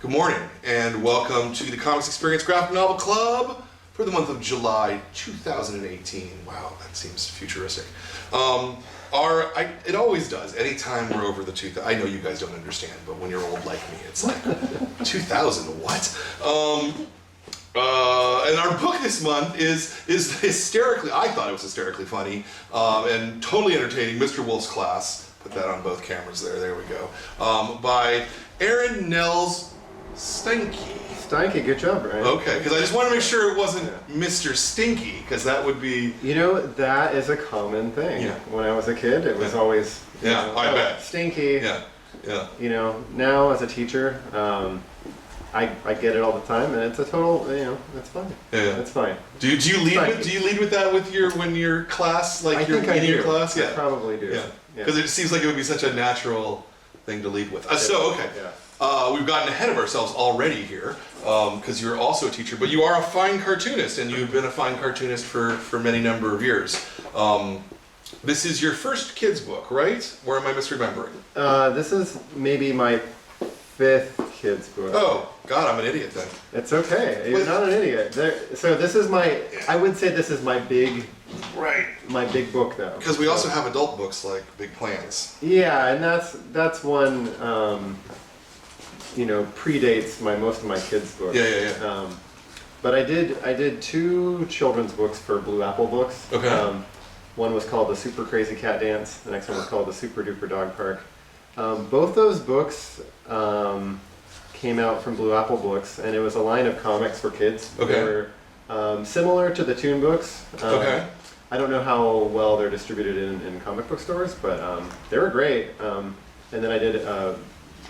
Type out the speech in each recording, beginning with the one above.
Good morning, and welcome to the Comics Experience Graphic Novel Club for the month of July 2018. Wow, that seems futuristic. It always does. Anytime we're over the 2000, I know you guys don't understand, but when you're old like me, it's like 2000 what? And our book this month is hysterically, I thought it was hysterically funny, and totally entertaining, Mr. Wolf's Class. Put that on both cameras there we go. By Aron Nils Steinke. Steinke, good job, Brian. Okay, because I just want to make sure it wasn't Mr. Stinky, because that would be... You know, that is a common thing. Yeah. When I was a kid, it was always... I bet. Stinky. Yeah. You know, now as a teacher, I get it all the time, and it's a total, it's fine. Yeah. It's fine. Do you lead with that with your class, like your class? Yeah. I probably do. Yeah. Because it seems like it would be such a natural thing to lead with. Okay. Yeah. We've gotten ahead of ourselves already here, because you're also a teacher, but you are a fine cartoonist, and you've been a fine cartoonist for many number of years. This is your first kids book, right? Or am I misremembering? This is maybe my 5th kids book. Oh, God, I'm an idiot then. It's okay. You're not an idiot. So this is I would say this is my big book though. Because we also have adult books like Big Plans. Yeah, and that's one, predates most of my kids' books. Yeah. But I did 2 children's books for Blue Apple Books. Okay. One was called The Super Crazy Cat Dance. The next one was called The Super Duper Dog Park. Both those books came out from Blue Apple Books, and it was a line of comics for kids. Okay. They were similar to the Toon books. Okay. I don't know how well they're distributed in comic book stores, but they were great. And then I did a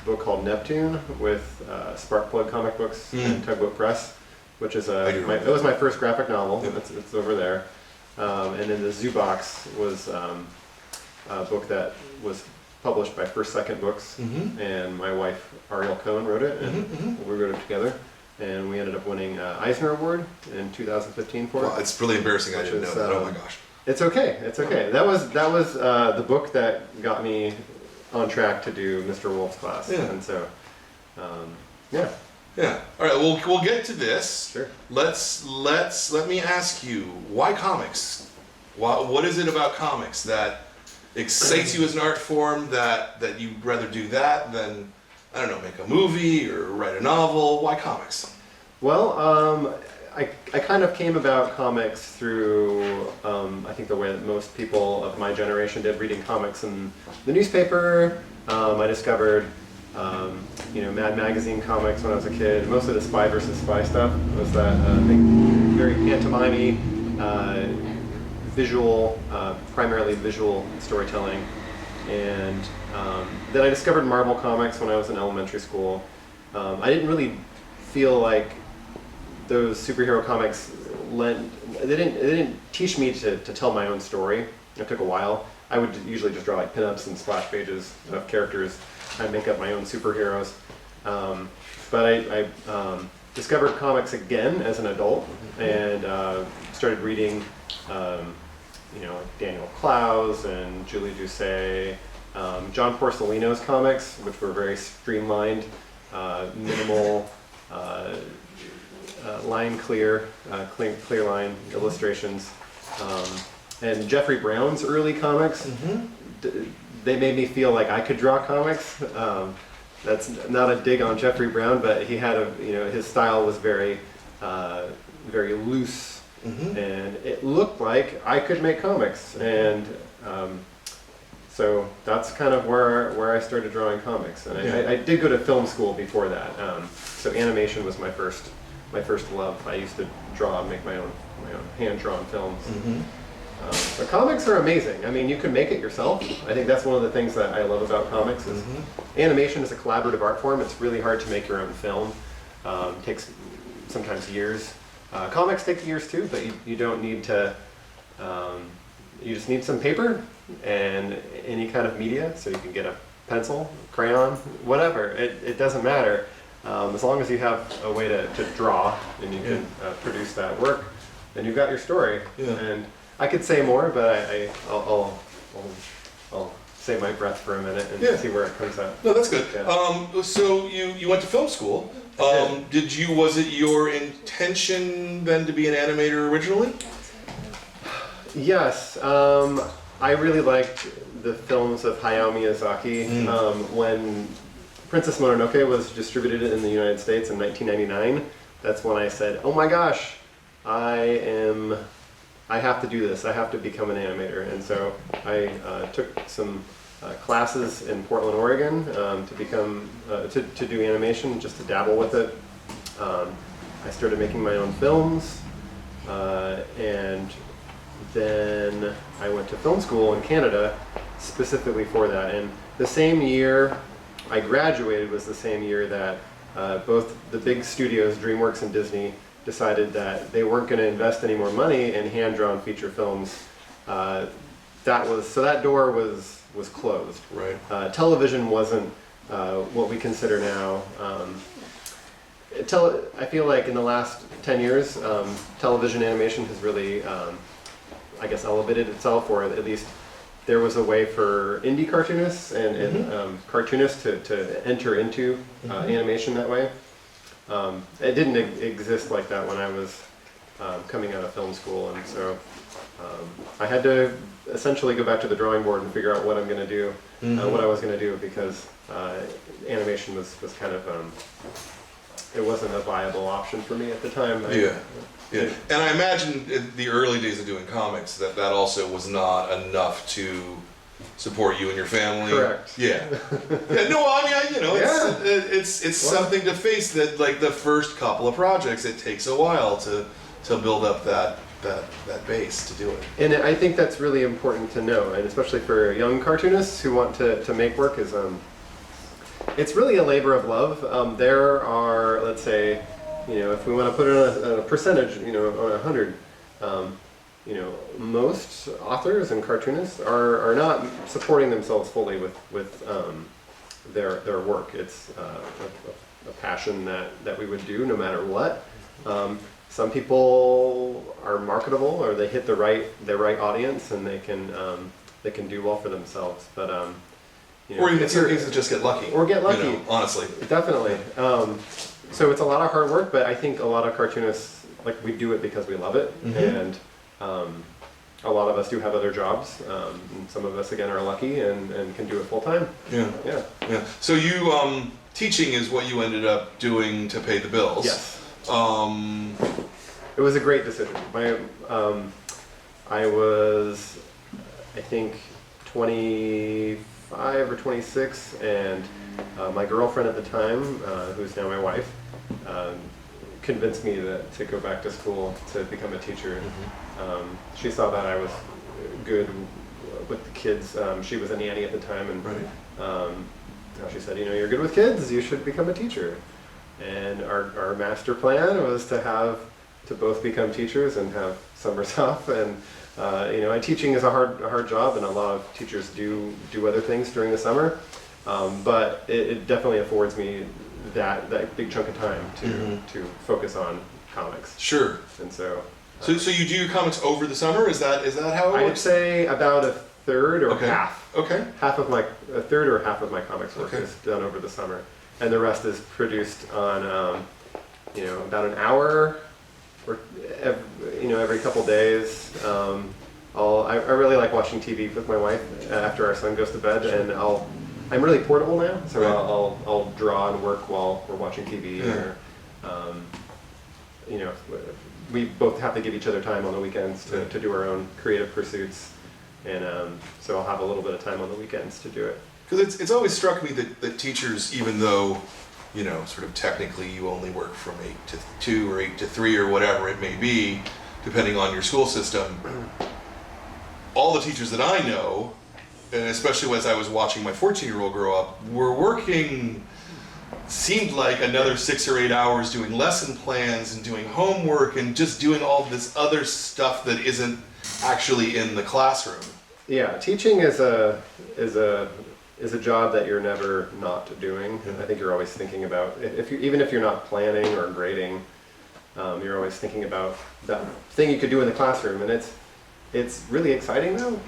book called Neptune with Sparkplug Comic Books and Tugboat Press, which is it was my first graphic novel. Yep. It's over there. And then the Zoo Box was a book that was published by First Second Books, and my wife Ariel Cohen wrote it, and we wrote it together. And we ended up winning Eisner Award in 2015 for it. Well, it's really embarrassing. I didn't know that. Oh my gosh. It's okay. It's okay. That was the book that got me on track to do Mr. Wolf's Class. Yeah. And so, yeah. Yeah. All right. We'll get to this. Sure. Let me ask you, why comics? What is it about comics that excites you as an art form that you'd rather do that than, I don't know, make a movie or write a novel? Why comics? Well, I kind of came about comics through, I think the way that most people of my generation did, reading comics in the newspaper. I discovered, Mad Magazine comics when I was a kid. Mostly the Spy versus Spy stuff was that, I think, very pantomime-y, visual, primarily visual storytelling. And then I discovered Marvel Comics when I was in elementary school. I didn't really feel like those superhero comics they didn't teach me to tell my own story. It took a while. I would usually just draw like pinups and splash pages of characters. I'd make up my own superheroes. But I discovered comics again as an adult and started reading Daniel Clowes and Julie Doucet, John Porcelino's comics, which were very streamlined, minimal, line clear line illustrations, and Jeffrey Brown's early comics. They made me feel like I could draw comics. That's not a dig on Jeffrey Brown, but he had his style was very loose. And it looked like I could make comics, and so that's kind of where I started drawing comics. And I did go to film school before that, so animation was my first love. I used to make my own hand-drawn films. But comics are amazing. I mean, you can make it yourself. I think that's one of the things that I love about comics is animation is a collaborative art form. It's really hard to make your own film. It takes sometimes years. Comics take years too, but you don't need to, you just need some paper and any kind of media, so you can get a pencil, crayon, whatever, it doesn't matter. As long as you have a way to draw and you can produce that work, then you've got your story. And I could say more, but I'll save my breath for a minute and see where it comes out. No, that's good. So you went to film school. Was it your intention then to be an animator originally? Yes, I really liked the films of Hayao Miyazaki. When Princess Mononoke was distributed in the United States in 1999, that's when I said, oh my gosh, I have to do this. I have to become an animator. And so I took some classes in Portland, Oregon to become, to do animation, just to dabble with it. I started making my own films, and then I went to film school in Canada specifically for that. And the same year I graduated was the same year that both the big studios, DreamWorks and Disney, decided that they weren't going to invest any more money in hand-drawn feature films. So that door was closed. Right. Television wasn't what we consider now. I feel like in the last 10 years, television animation has really, I guess, elevated itself, or at least there was a way for indie cartoonists and cartoonists to enter into animation that way. It didn't exist like that when I was coming out of film school, and so I had to essentially go back to the drawing board and figure out what I'm going to do, what I was going to do, because animation was kind of, it wasn't a viable option for me at the time. Yeah. And I imagine in the early days of doing comics that also was not enough to support you and your family. Correct. Yeah. No, I mean, it's something to face, that like the first couple of projects, it takes a while to build up that base to do it. And I think that's really important to know, and especially for young cartoonists who want to make work, is it's really a labor of love. There are, let's say, if we want to put it on a percentage, on 100, most authors and cartoonists are not supporting themselves fully with their work. It's a passion that we would do no matter what. Some people are marketable, or they hit the right audience, and they can do well for themselves. But or even in some cases just get lucky. Or get lucky. Honestly. Definitely. So it's a lot of hard work, but I think a lot of cartoonists, we do it because we love it, and a lot of us do have other jobs, and some of us, again, are lucky and can do it full time. Yeah. So you, teaching is what you ended up doing to pay the bills. Yes. It was a great decision. I was, I think, 25 or 26, and my girlfriend at the time, who's now my wife, convinced me to go back to school to become a teacher. She saw that I was good with the kids. She was a nanny at the time, and she said, you're good with kids, you should become a teacher. And our master plan was to both become teachers and have summers off. And teaching is a hard job, and a lot of teachers do other things during the summer. But it definitely affords me that big chunk of time to focus on comics. Sure. And so you do your comics over the summer? Is that how it works? I would say about a third or half. Okay. A third or half of my comics work is done over the summer, and the rest is produced on about an hour or every couple days. I really like watching TV with my wife after our son goes to bed, and I'm really portable now, so I'll draw and work while we're watching TV. Or, we both have to give each other time on the weekends to do our own creative pursuits, and so I'll have a little bit of time on the weekends to do it. Because it's always struck me that teachers, even though, sort of technically you only work from 8 to 2 or 8 to 3 or whatever it may be, depending on your school system, all the teachers that I know, and especially as I was watching my 14-year-old grow up, were working, seemed like another 6 or 8 hours doing lesson plans and doing homework and just doing all this other stuff that isn't actually in the classroom. Yeah, teaching is a job that you're never not doing. I think you're always thinking about, even if you're not planning or grading, you're always thinking about that thing you could do in the classroom, and it's really exciting though.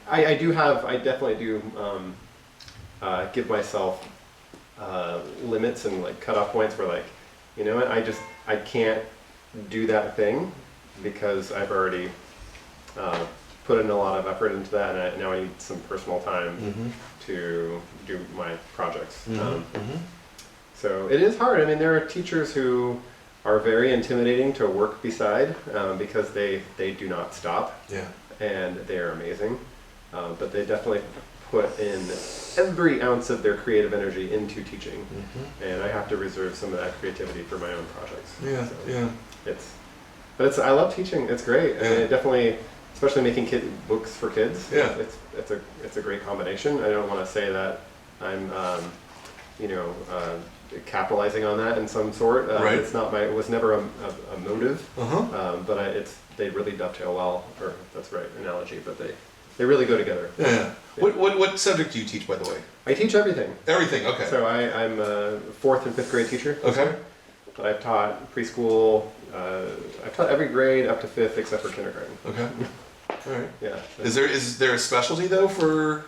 I definitely do give myself limits and like cutoff points where like, you know what, I can't do that thing because I've already put in a lot of effort into that, and now I need some personal time to do my projects. So it is hard. I mean, there are teachers who are very intimidating to work beside because they do not stop. Yeah. And they are amazing. But they definitely put in every ounce of their creative energy into teaching. And I have to reserve some of that creativity for my own projects. Yeah, so yeah. I love teaching. It's great. I mean, it definitely, especially making books for kids. Yeah. It's a great combination. I don't want to say that I'm, capitalizing on that in some sort. Right. It was never a motive. But they really dovetail well, or that's the right analogy, but they really go together. Yeah. What subject do you teach, by the way? I teach everything. Everything, okay. So I'm a 4th and 5th grade teacher. Okay. But I've taught preschool, I've taught every grade up to 5th except for kindergarten. Okay. All right. Yeah. Is there a specialty though for,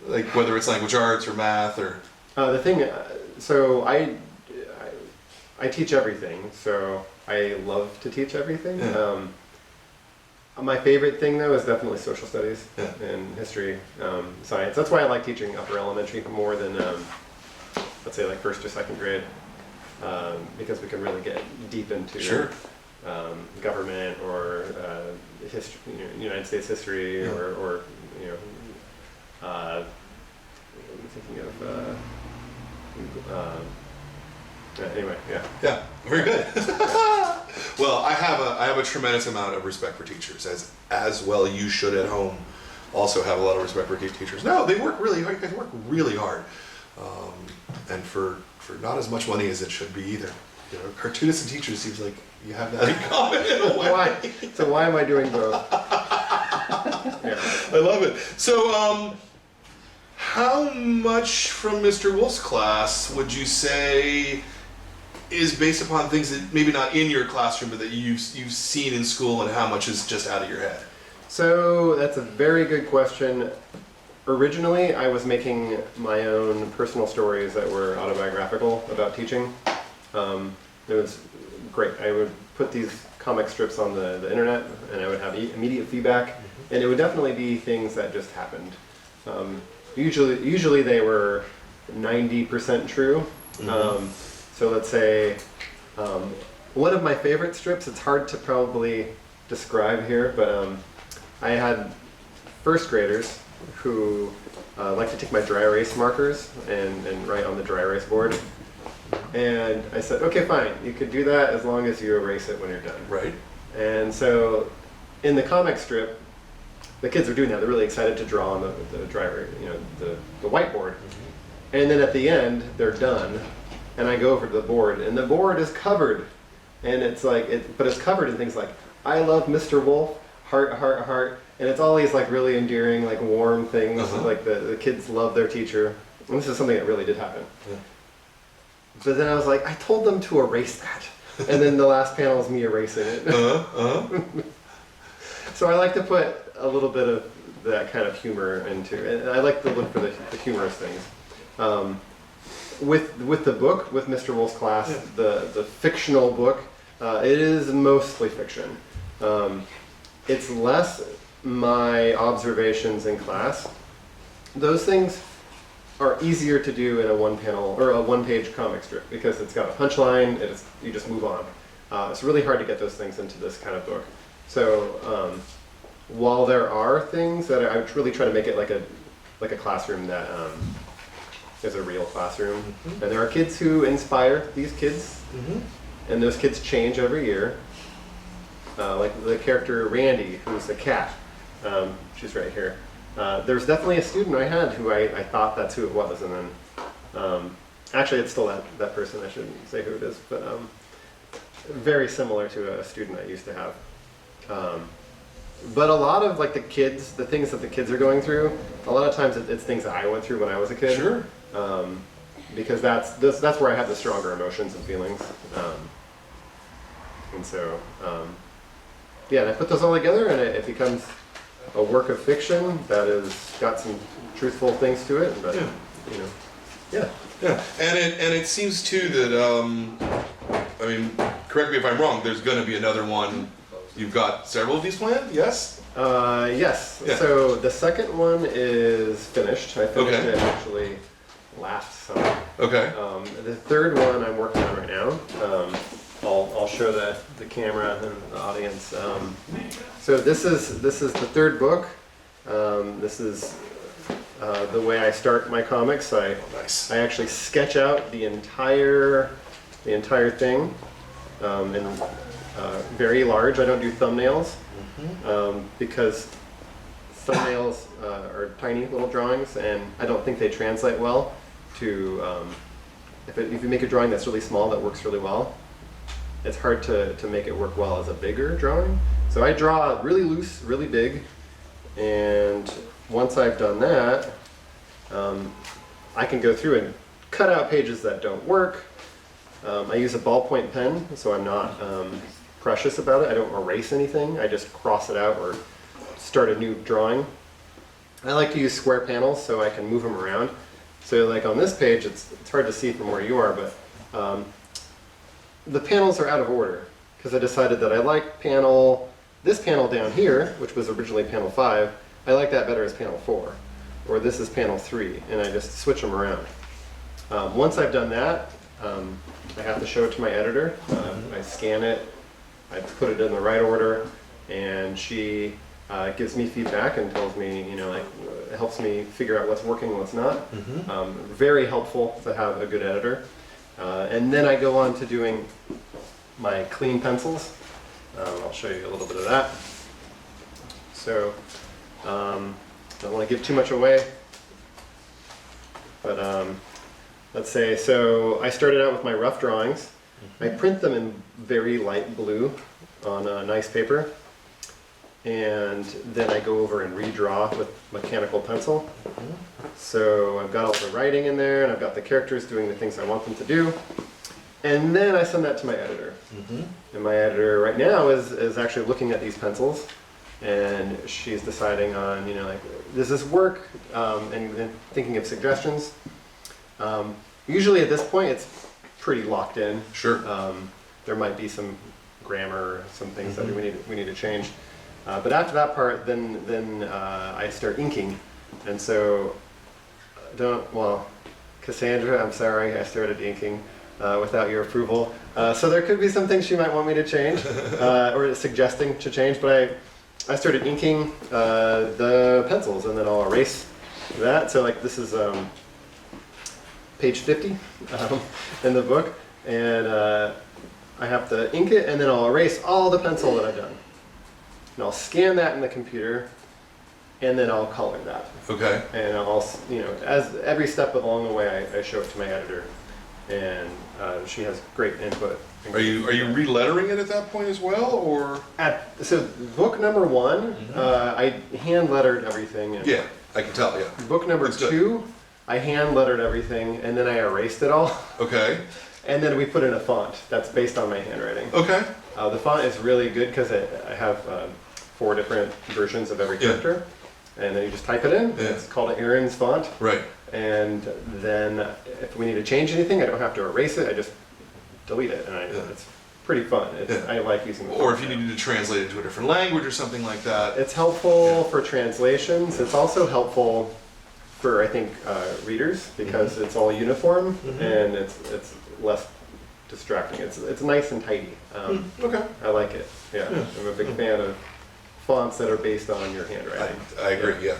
like, whether it's language arts or math or? So I teach everything. So I love to teach everything. Yeah. My favorite thing though is definitely social studies Yeah. and history, science. That's why I like teaching upper elementary more than, let's say like 1st or 2nd grade, because we can really get deep into Sure. Government or history, United States history, Yeah. or I'm thinking of anyway, yeah. Yeah, very good. Well, I have a tremendous amount of respect for teachers, as well you should at home also have a lot of respect for teachers. No, they work really hard. You guys work really hard, and for not as much money as it should be either. You know, cartoonists and teachers seems like you have that in common in a way. Why? So why am I doing both? Yeah. I love it. So, how much from Mr. Wolf's class would you say is based upon things that maybe not in your classroom, but that you've seen in school, and how much is just out of your head? So that's a very good question. Originally, I was making my own personal stories that were autobiographical about teaching. It was great. I would put these comic strips on the internet, and I would have immediate feedback, and it would definitely be things that just happened. Usually they were 90% true. So let's say one of my favorite strips, it's hard to probably describe here, but I had 1st graders who like to take my dry erase markers and write on the dry erase board. And I said, okay, fine, you could do that as long as you erase it when you're done. Right. And so in the comic strip, the kids are doing that. They're really excited to draw on the dry erase, the whiteboard. And then at the end, they're done. And I go over to the board, and the board is covered. And it's like, but it's covered in things like, I love Mr. Wolf, heart, heart, heart. And it's all these like really endearing, like warm things. Like the kids love their teacher. And this is something that really did happen. Yeah. But then I was like, I told them to erase that. And then the last panel is me erasing it. So I like to put a little bit of that kind of humor into it. And I like to look for the humorous things. With the book, with Mr. Wolf's class, the fictional book, it is mostly fiction. It's less my observations in class. Those things are easier to do in a one-panel or a one-page comic strip because it's got a punchline. You just move on. It's really hard to get those things into this kind of book. So while there are things that I really try to make it like a classroom that is a real classroom, and there are kids who inspire these kids, and those kids change every year. Like the character Randy, who's a cat. She's right here. There's definitely a student I had who I thought that's who it was, and then actually it's still that person. I shouldn't say who it is, but very similar to a student I used to have. But a lot of like the things that the kids are going through, a lot of times it's things that I went through when I was a kid. Sure. Because that's where I have the stronger emotions and feelings. And so, yeah, and I put those all together, and it becomes a work of fiction that has got some truthful things to it. But yeah. Yeah, and it seems too that I mean, correct me if I'm wrong. There's going to be another one. You've got several of these planned, yes? Yes. Yeah. So the second one is finished. I finished Okay. it actually last summer. Okay. The third one I'm working on right now. I'll show the camera and the audience. So this is the third book. This is the way I start my comics. Nice. I actually sketch out the entire thing in very large. I don't do thumbnails because thumbnails are tiny little drawings, and I don't think they translate well to. If you make a drawing that's really small that works really well, it's hard to make it work well as a bigger drawing. So I draw really loose, really big, and once I've done that, I can go through and cut out pages that don't work. I use a ballpoint pen, so I'm not precious about it. I don't erase anything. I just cross it out or start a new drawing. I like to use square panels so I can move them around. So like on this page, it's hard to see from where you are, but the panels are out of order because I decided that I like this panel down here, which was originally panel 5, I like that better as panel 4. Or this is panel 3, and I just switch them around. Once I've done that, I have to show it to my editor. I scan it, I put it in the right order, and she gives me feedback and tells me, helps me figure out what's working and what's not. Very helpful to have a good editor. And then I go on to doing my clean pencils. I'll show you a little bit of that. So, don't want to give too much away, but let's say, so I started out with my rough drawings. I print them in very light blue on a nice paper, and then I go over and redraw with mechanical pencil. So I've got all the writing in there, and I've got the characters doing the things I want them to do. And then I send that to my editor. And my editor right now is actually looking at these pencils, and she's deciding on, does this work? And thinking of suggestions. Usually at this point, it's pretty locked in. Sure. There might be some grammar, some things that we need to change. But after that part, then I start inking. And so, Cassandra, I'm sorry, I started inking without your approval. So there could be some things she might want me to change, or suggesting to change, but I started inking the pencils, and then I'll erase that. So like this is page 50 in the book, and I have to ink it, and then I'll erase all the pencil that I've done. And I'll scan that in the computer, and then I'll color that. Okay. And I'll, as every step along the way, I show it to my editor, and she has great input. Are you relettering it at that point as well, or? So book number 1, I hand lettered everything. And Yeah, I can tell. Yeah. Book number 2, I hand lettered everything, and then I erased it all. Okay. And then we put in a font that's based on my handwriting. Okay. The font is really good because I have 4 different versions of every character. And then you just type it in. Yeah. It's called Aron's font. Right. And then if we need to change anything, I don't have to erase it. I just delete it, and it's pretty fun. I like using the font. Or if you needed to translate it to a different language or something like that. It's helpful for translations. It's also helpful for, I think, readers because it's all uniform and it's less distracting. It's nice and tidy. Okay. I like it. Yeah. I'm a big fan of fonts that are based on your handwriting. I agree. Yeah.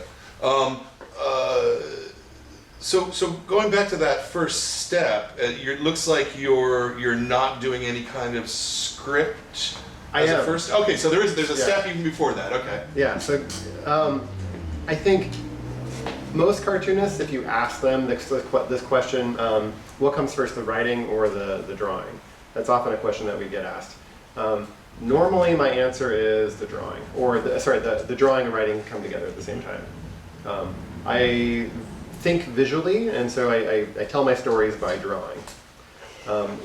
So going back to that first step, it looks like you're not doing any kind of script. As a first. Okay. So there's a step even before that. Okay. Yeah. So I think most cartoonists, if you ask them this question, what comes first, the writing or the drawing? That's often a question that we get asked. Normally, my answer is the drawing, or the drawing and writing come together at the same time. I think visually, and so I tell my stories by drawing.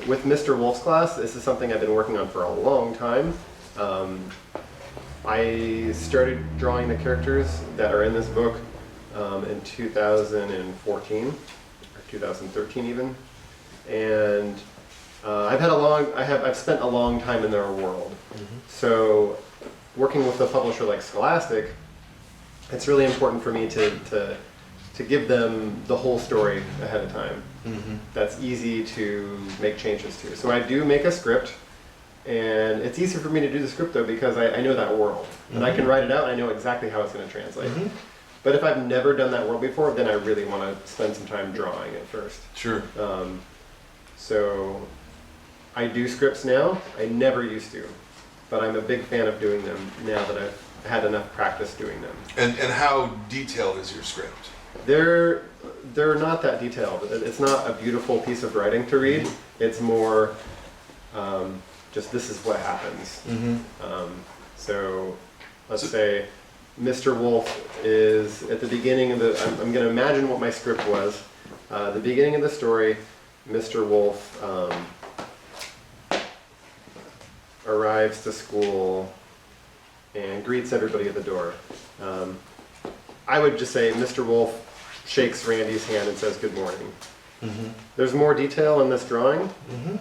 With Mr. Wolf's class, this is something I've been working on for a long time. I started drawing the characters that are in this book in 2014 or 2013 even, and I've spent a long time in their world. So working with a publisher like Scholastic, it's really important for me to give them the whole story ahead of time. That's easy to make changes to. So I do make a script, and it's easier for me to do the script though because I know that world, and I can write it out and I know exactly how it's going to translate. But if I've never done that world before, then I really want to spend some time drawing it first. Sure. So I do scripts now. I never used to, but I'm a big fan of doing them now that I've had enough practice doing them. And how detailed is your script? They're not that detailed. It's not a beautiful piece of writing to read. It's more just this is what happens. So let's say Mr. Wolf is at the beginning of the, I'm going to imagine what my script was. The beginning of the story, Mr. Wolf arrives to school and greets everybody at the door. I would just say Mr. Wolf shakes Randy's hand and says good morning. There's more detail in this drawing.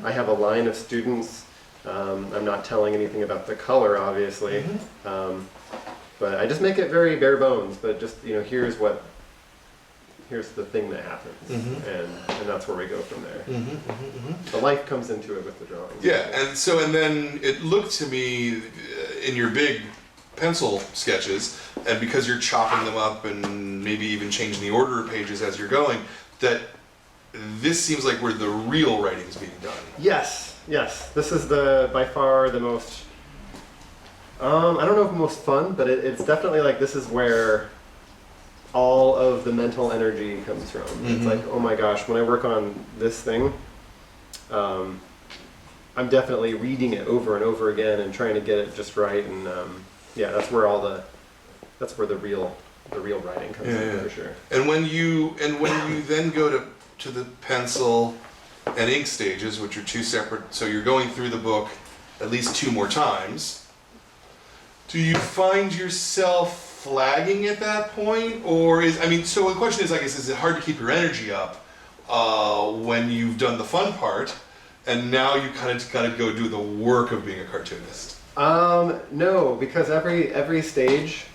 I have a line of students. I'm not telling anything about the color, obviously. But I just make it very bare bones, but just, here's the thing that happens, and that's where we go from there. The life comes into it with the drawings. Yeah, and then it looked to me in your big pencil sketches, and because you're chopping them up and maybe even changing the order of pages as you're going, that this seems like where the real writing's being done. Yes. This is by far the most, I don't know if most fun, but it's definitely like this is where all of the mental energy comes from. It's like, oh my gosh, when I work on this thing, I'm definitely reading it over and over again and trying to get it just right. And that's where the real writing comes in for sure. And when you then go to the pencil and ink stages, which are two separate, so you're going through the book at least 2 more times. Do you find yourself flagging at that point, or so the question is, I guess, is it hard to keep your energy up when you've done the fun part, and now you kind of got to go do the work of being a cartoonist? No, because every stage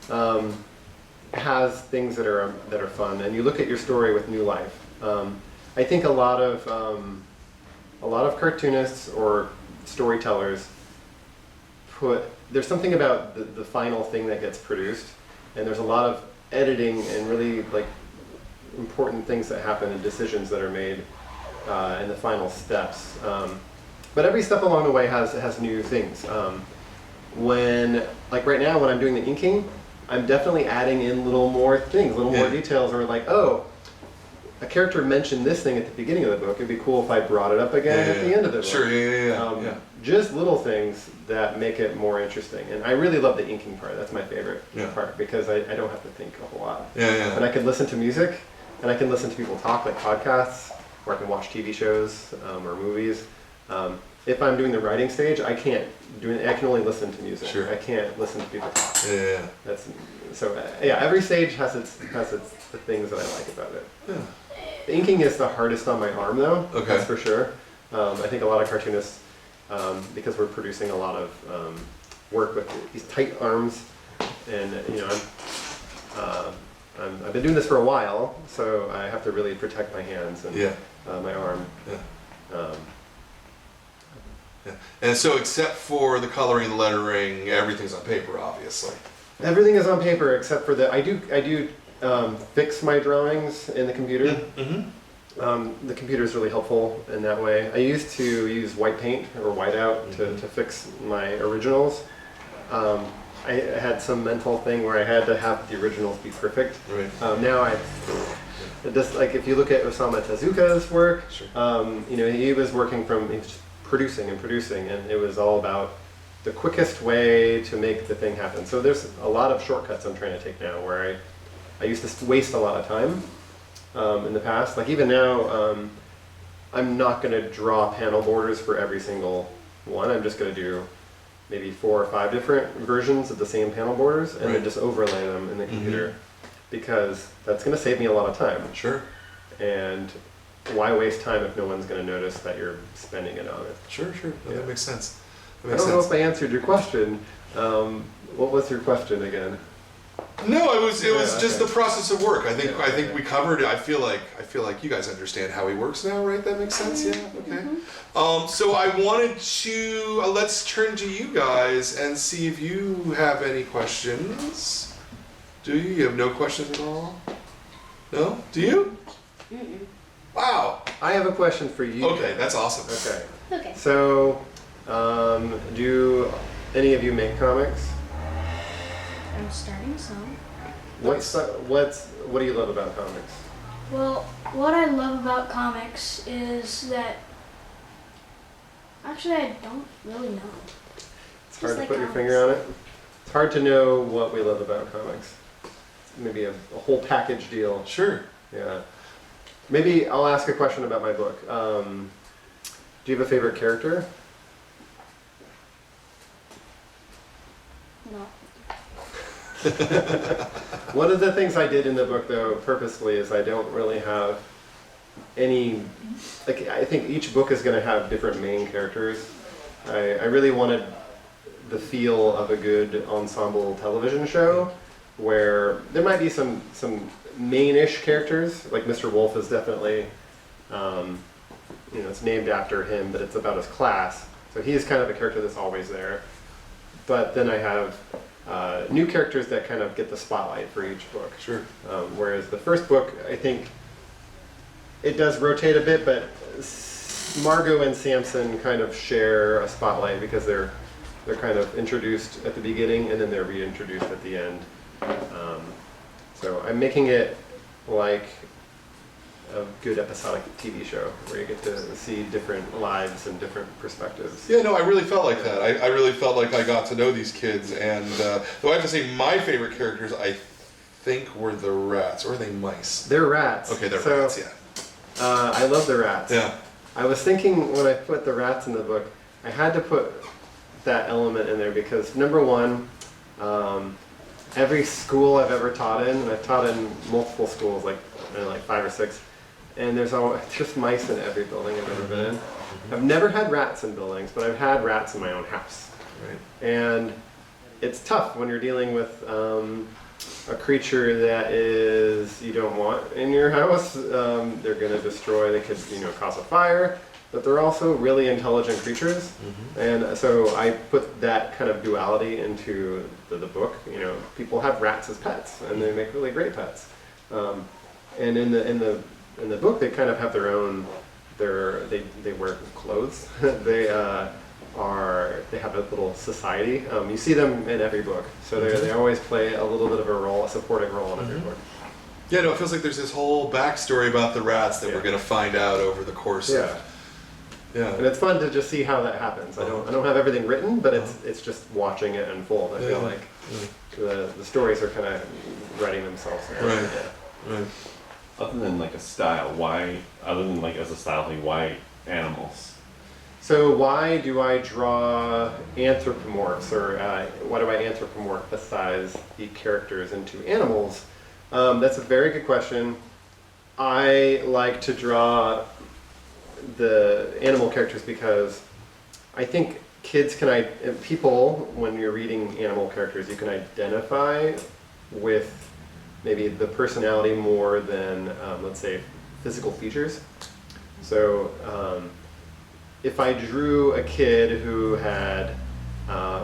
has things that are fun, and you look at your story with new life. I think a lot of cartoonists or storytellers there's something about the final thing that gets produced, and there's a lot of editing and really like important things that happen and decisions that are made in the final steps. But every step along the way has new things. Right now when I'm doing the inking, I'm definitely adding in little more things, little more details, or like, oh, a character mentioned this thing at the beginning of the book. It'd be cool if I brought it up again at the end of the book. Sure, Just little things that make it more interesting. And I really love the inking part. That's my favorite part, because I don't have to think a whole lot. And I can listen to music, and I can listen to people talk, like podcasts, or I can watch TV shows or movies. If I'm doing the writing stage, I can't do it. I can only listen to music. Sure. I can't listen to people talk. Yeah. Every stage has the things that I like about it. Yeah. The inking is the hardest on my arm, though. Okay. That's for sure. I think a lot of cartoonists, because we're producing a lot of work with these tight arms, and I've been doing this for a while, so I have to really protect my hands and my arm. And so, except for the coloring, the lettering, everything's on paper, obviously. Everything is on paper except for I do fix my drawings in the computer. The computer is really helpful in that way. I used to use white paint or whiteout to fix my originals. I had some mental thing where I had to have the originals be perfect. Right. Now just like if you look at Osamu Tezuka's work, he was working he was just producing, and it was all about the quickest way to make the thing happen. So there's a lot of shortcuts I'm trying to take now, where I used to waste a lot of time in the past. Like even now, I'm not going to draw panel borders for every single one. I'm just going to do maybe 4 or 5 different versions of the same panel borders, and then just overlay them in the computer, because that's going to save me a lot of time. Sure. And why waste time if no one's going to notice that you're spending it on it? Sure. No, Yeah. that makes sense. That I makes don't know sense. if I answered your question. What was your question again? No, it was Yeah, just okay. the process of work. I think Yeah, I think okay. we covered it. I feel like you guys understand how he works now, right? That makes sense. Yeah. Okay. So I wanted to let's turn to you guys and see if you have any questions. Do you? You have no questions at all? No? Do you? Wow. I have a question for you. Okay, that's awesome. Okay. Okay. So, do any of you make comics? I'm starting some. What do you love about comics? Well, what I love about comics is that actually I don't really know. It's hard to put your finger on it. It's hard to know what we love about comics. Maybe a whole package deal. Sure. Yeah. Maybe I'll ask a question about my book. Do you have a favorite character? No. One of the things I did in the book, though, purposely, is I don't really have any. Like, I think each book is going to have different main characters. I really wanted the feel of a good ensemble television show, where there might be some main-ish characters. Like Mr. Wolf is definitely, it's named after him, but it's about his class. So he's kind of a character that's always there. But then I have new characters that kind of get the spotlight for each book. Sure. Whereas the first book, I think it does rotate a bit, but Margot and Samson kind of share a spotlight because they're kind of introduced at the beginning and then they're reintroduced at the end. So I'm making it like a good episodic TV show where you get to see different lives and different perspectives. Yeah, no, I really felt like that. I really felt like I got to know these kids, and though I have to say my favorite characters, I think, were the rats, or are they mice? They're rats. Okay, they're So, rats, yeah. I love the rats. Yeah. I was thinking when I put the rats in the book, I had to put that element in there because number one, every school I've ever taught in, and I've taught in multiple schools, like 5 or 6, and there's just mice in every building I've ever been in. I've never had rats in buildings, but I've had rats in my own house. Right. And it's tough when you're dealing with a creature that you don't want in your house. They're going to destroy, they could cause a fire, but they're also really intelligent creatures. And so I put that kind of duality into the book. People have rats as pets, and they make really great pets. And in the book, they kind of have their own. They wear clothes. they have a little society. You see them in every book, so they always play a little bit of a supporting role in every book. Yeah, no, it feels like there's this whole backstory about the rats that we're going to find out over the course Yeah. of. Yeah. And it's fun to just see how that happens. I don't have everything written, but it's just watching it unfold. I feel like the stories are kind of writing themselves. Right. Yeah. Right. Other than like a style, as a style thing, why animals? So why do I draw anthropomorphs, or why do I anthropomorphize the characters into animals? That's a very good question. I like to draw the animal characters because I think people, when you're reading animal characters, you can identify with maybe the personality more than, let's say, physical features. So if I drew a kid who had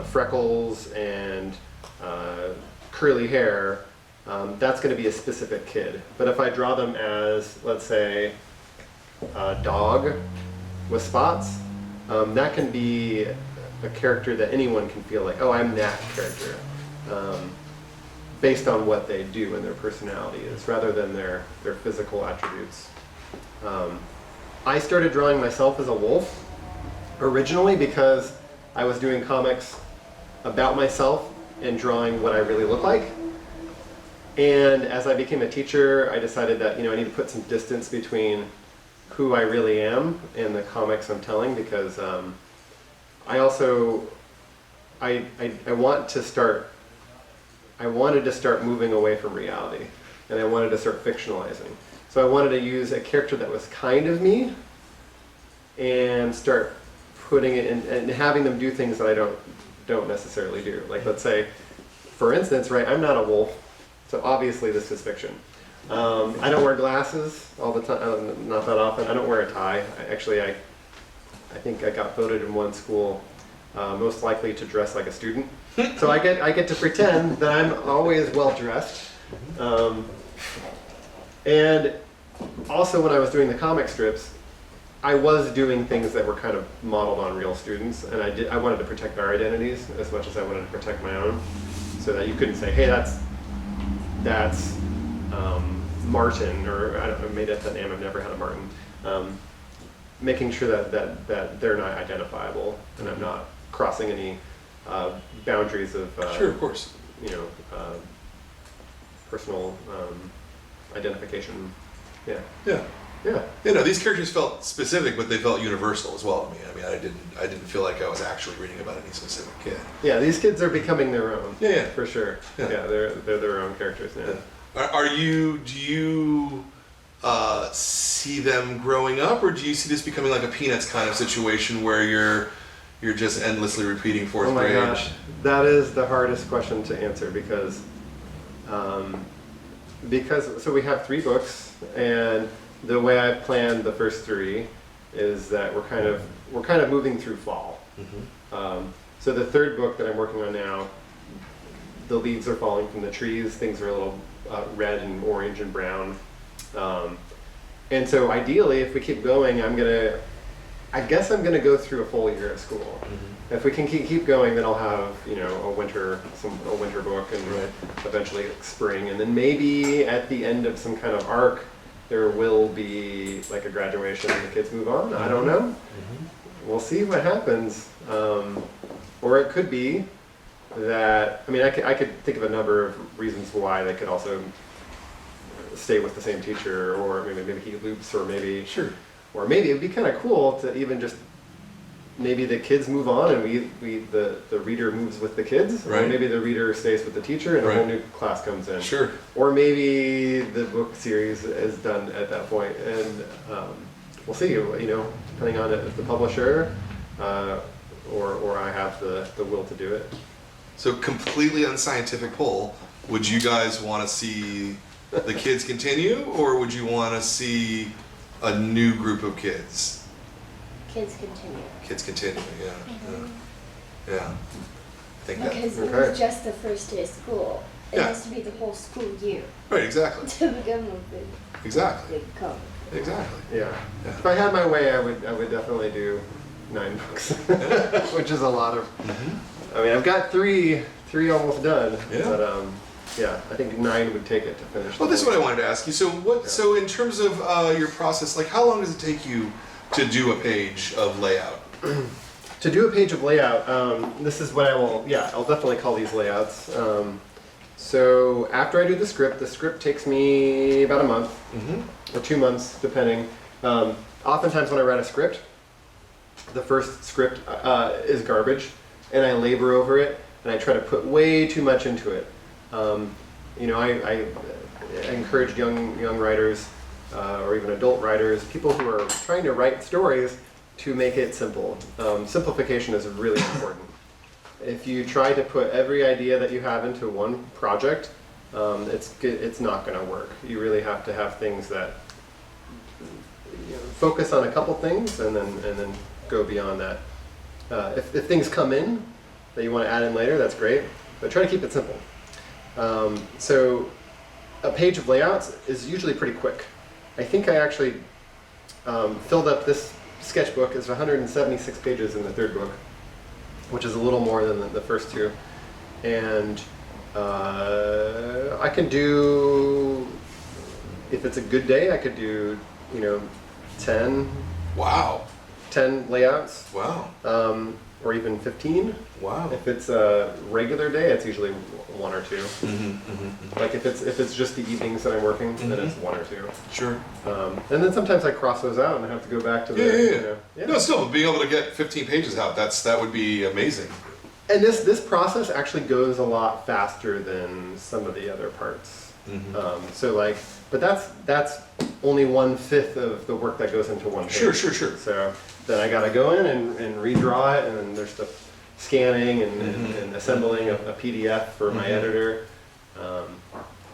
freckles and curly hair, that's going to be a specific kid. But if I draw them as, let's say, a dog with spots, that can be a character that anyone can feel like, oh, I'm that character. Based on what they do and their personality is, rather than their physical attributes. I started drawing myself as a wolf originally because I was doing comics about myself and drawing what I really look like. And as I became a teacher, I decided that I need to put some distance between who I really am and the comics I'm telling, because I wanted to start moving away from reality, and I wanted to start fictionalizing. So I wanted to use a character that was kind of me and start putting it in and having them do things that I don't necessarily do. Like, let's say, for instance, right, I'm not a wolf, so obviously this is fiction. I don't wear glasses all the time, not that often. I don't wear a tie. I think I got voted in one school most likely to dress like a student. So I get to pretend that I'm always well dressed. And also when I was doing the comic strips, I was doing things that were kind of modeled on real students, and I wanted to protect their identities as much as I wanted to protect my own, so that you couldn't say, hey, that's Martin, or I don't know, maybe that's that name. I've never had a Martin. Making sure that they're not identifiable, and I'm not crossing any boundaries of Sure, of course. Personal identification. Yeah. Yeah. Yeah. You know, these characters felt specific, but they felt universal as well to me. I mean, I didn't feel like I was actually reading about any specific kid. Yeah, these kids are becoming their own. Yeah. For sure. Yeah. Yeah, they're their own characters now. Yeah. Do you see them growing up, or do you see this becoming like a Peanuts kind of situation where you're just endlessly repeating fourth Oh my grade? gosh, that is the hardest question to answer because so we have 3 books, and the way I planned the first 3 is that we're kind of moving through fall. Mm-hmm. So the 3rd book that I'm working on now, the leaves are falling from the trees. Things are a little red and orange and brown. And so ideally, if we keep going, I guess I'm gonna go through a full year at school. Mm-hmm. If we can keep going, then I'll have a winter book, and Right. eventually spring, and then maybe at the end of some kind of arc, there will be like a graduation and the kids move on. I don't know. Mm-hmm. We'll see what happens. Or it could be that, I mean, I could think of a number of reasons why they could also stay with the same teacher, or maybe he loops, or maybe Sure. or maybe it'd be kind of cool to even just maybe the kids move on and the reader moves with the kids, or Right. maybe the reader stays with the teacher and a whole Right. new class comes in. Sure. Or maybe the book series is done at that point, and we'll see. Depending on the publisher, or I have the will to do it. So completely unscientific poll. Would you guys want to see the kids continue, or would you want to see a new group of kids? Kids continue. Kids continue, yeah. Yeah. I think that. Because it Okay. was just the first day of school. It Yeah. has to be the whole school year Right, exactly. to begin with Exactly. the comic. Exactly. Yeah. Yeah. If I had my way, I would definitely do 9 books, which is a lot of. I mean, I've got three almost done. Yeah. But yeah, I think 9 would take it to finish. Well, the this is book. what I wanted to ask you. So what? Yeah. So in terms of your process, like how long does it take you to do a page of layout? To do a page of layout, this is what I'll definitely call these layouts. So after I do the script takes me about a month Mm-hmm. or 2 months, depending. Oftentimes when I write a script, the first script is garbage, and I labor over it, and I try to put way too much into it. I encourage young writers, or even adult writers, people who are trying to write stories, to make it simple. Simplification is really important. If you try to put every idea that you have into one project, it's not going to work. You really have to have things that focus on a couple things, and then go beyond that. If things come in that you want to add in later, that's great, but try to keep it simple. So a page of layouts is usually pretty quick. I think I actually filled up this sketchbook. It's 176 pages in the 3rd book, which is a little more than the first 2. And I can do, if it's a good day, I could do 10 Wow. 10 layouts, Wow. or even 15. Wow. If it's a regular day, it's usually 1 or 2. Like if it's just the evenings that I'm working, then it's 1 or 2. Sure. And then sometimes I cross those out and I have to go back to the. Yeah. No, still being able to get 15 pages out, that would be amazing. And this process actually goes a lot faster than some of the other parts. Mm-hmm. But that's only 1/5 of the work that goes into one page. Sure, sure, sure. So then I gotta go in and redraw it, and then there's the scanning and assembling a PDF for my editor.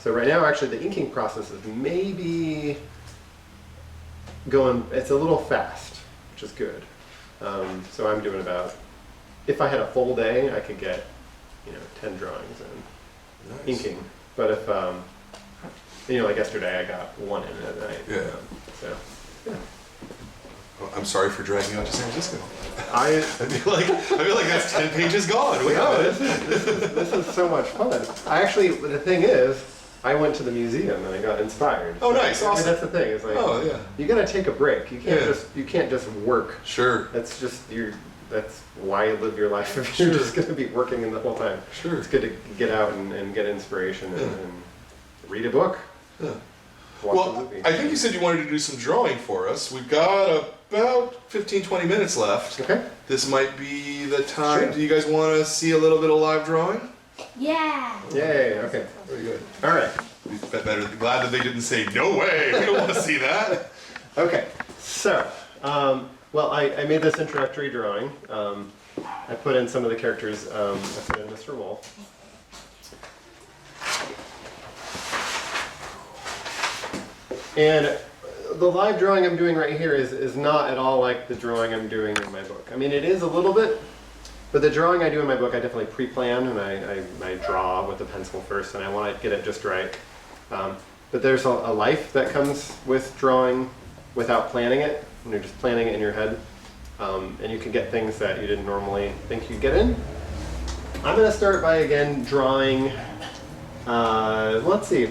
So right now, actually, the inking process is maybe going, it's a little fast, which is good. So I'm doing about, if I had a full day, I could get, 10 drawings and Nice. inking. But if, like yesterday, I got one in at night. Yeah. So Well, I'm sorry for dragging you out to San Francisco. I I feel like that's 10 pages gone. Wait a no, minute. this is so much fun. I actually, the thing is, I went to the museum and I got inspired. Oh, nice, I mean, awesome. that's the thing. It's like Oh, yeah. you gotta take a break. You can't just work. Sure, That's just that's why you live your life if you're Sure. just gonna be working in the whole time. sure. It's good to get out and get inspiration and read a book. Yeah. Watch a Well, movie. I think you said you wanted to do some drawing for us. We've got about 15-20 minutes left. Okay. This might be the time. Sure. Do you guys want to see a little bit of live drawing? Yeah. Yay. Okay. Very good. All right. Better. Glad that they didn't say no way. We don't want to see that. Okay, so, well, I made this introductory drawing. I put in some of the characters. I put in Mr. Wolf. And the live drawing I'm doing right here is not at all like the drawing I'm doing in my book. I mean, it is a little bit, but the drawing I do in my book, I definitely pre-plan, and I draw with the pencil first, and I want to get it just right. But there's a life that comes with drawing without planning it, when you're just planning it in your head. And you can get things that you didn't normally think you'd get in. I'm going to start by, again, drawing, let's see.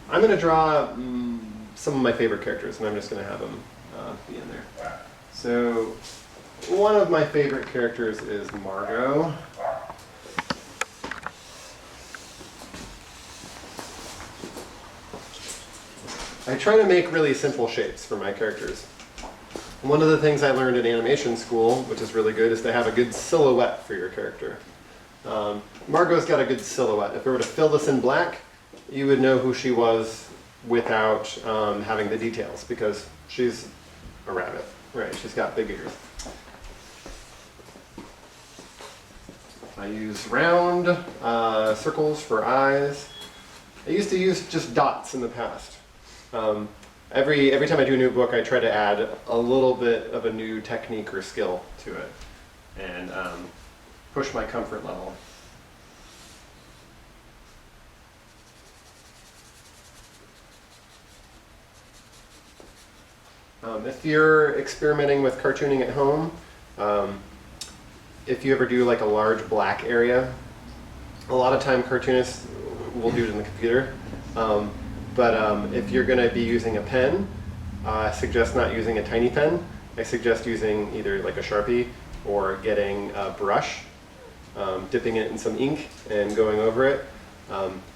I'm going to draw some of my favorite characters, and I'm just going to have them be in there. So one of my favorite characters is Margot. I try to make really simple shapes for my characters. One of the things I learned in animation school, which is really good, is to have a good silhouette for your character. Margot's got a good silhouette. If we were to fill this in black, you would know who she was without having the details, because she's a rabbit, right? She's got big ears. I use round circles for eyes. I used to use just dots in the past. Every time I do a new book, I try to add a little bit of a new technique or skill to it, and push my comfort level. If you're experimenting with cartooning at home, if you ever do like a large black area, a lot of time cartoonists will do it in the computer. But if you're going to be using a pen, I suggest not using a tiny pen. I suggest using either like a Sharpie or getting a brush, dipping it in some ink and going over it.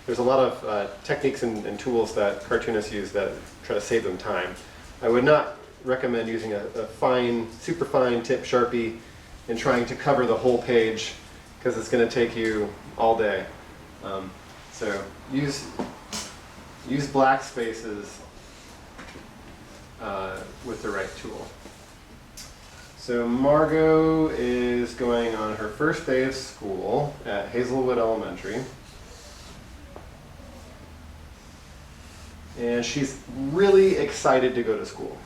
There's a lot of techniques and tools that cartoonists use that try to save them time. I would not recommend using a fine, super fine tip Sharpie and trying to cover the whole page, because it's going to take you all day. So use black spaces with the right tool. So Margot is going on her first day of school at Hazelwood Elementary. And she's really excited to go to school.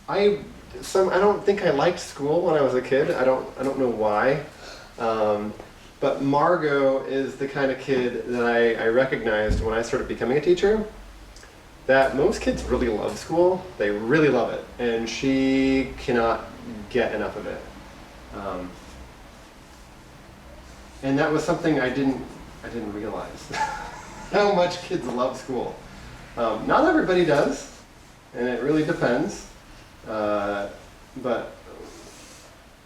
I don't think I liked school when I was a kid. I don't know why. But Margot is the kind of kid that I recognized when I started becoming a teacher, that most kids really love school. They really love it. And she cannot get enough of it. And that was something I didn't realize, how much kids love school. Not everybody does, and it really depends. But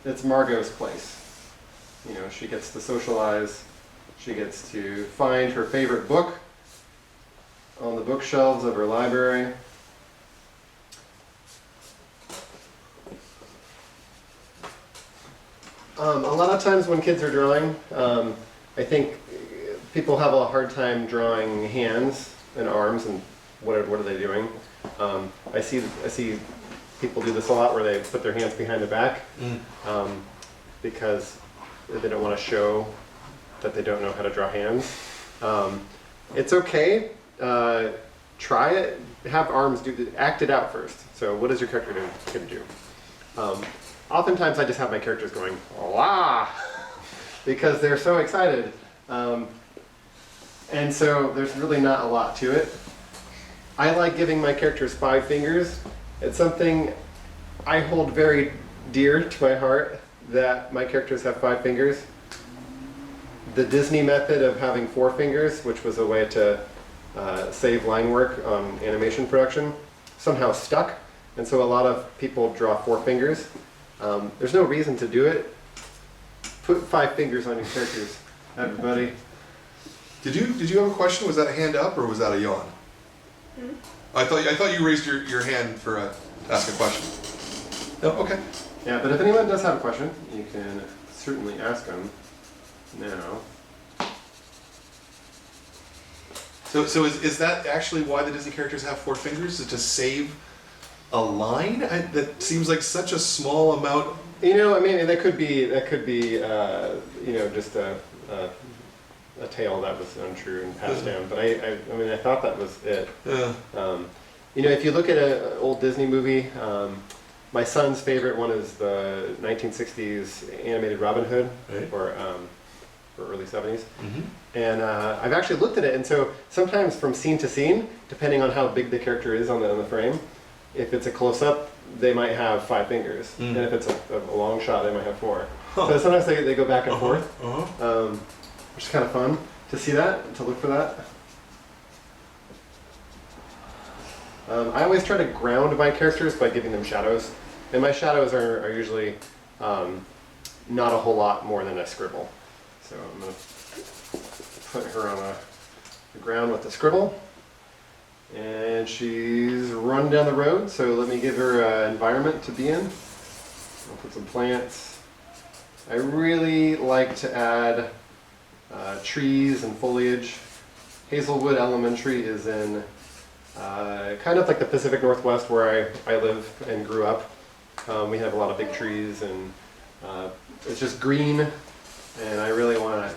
it's Margot's place. You know, she gets to socialize, she gets to find her favorite book on the bookshelves of her library. A lot of times when kids are drawing, I think people have a hard time drawing hands and arms, and what are they doing? I see people do this a lot where they put their hands behind their back because they don't want to show that they don't know how to draw hands. It's okay. Try it. Have arms act it out first. So what is your character going to do? Oftentimes I just have my characters going, "Wah!" because they're so excited. And so there's really not a lot to it. I like giving my characters 5 fingers. It's something I hold very dear to my heart, that my characters have 5 fingers. The Disney method of having 4 fingers, which was a way to save line work on animation production, somehow stuck. And so a lot of people draw 4 fingers. There's no reason to do it. Put 5 fingers on your characters, everybody. Did you have a question? Was that a hand up or was that a yawn? I thought you raised your hand for ask a question. No, okay. Yeah, but if anyone does have a question, you can certainly ask them now. So is that actually why the Disney characters have 4 fingers? Is it to save a line? That seems like such a small amount. You know, I mean, that could be just a tale that was untrue and passed down. But I mean, I thought that was it. Yeah. If you look at an old Disney movie, my son's favorite one is the 1960s animated Robin Hood, Right. or early 70s. Mm-hmm. And I've actually looked at it, and so sometimes from scene to scene, depending on how big the character is on the frame, if it's a close-up, they might have 5 fingers, and if it's a long shot, they might have 4. Huh. So sometimes they go back and forth, Uh-huh. which is kind of fun to see that, to look for that. I always try to ground my characters by giving them shadows, and my shadows are usually not a whole lot more than a scribble. So I'm going to put her on the ground with the scribble. And she's run down the road, so let me give her an environment to be in. I'll put some plants. I really like to add trees and foliage. Hazelwood Elementary is in kind of like the Pacific Northwest where I live and grew up. We have a lot of big trees, and it's just green. And I really want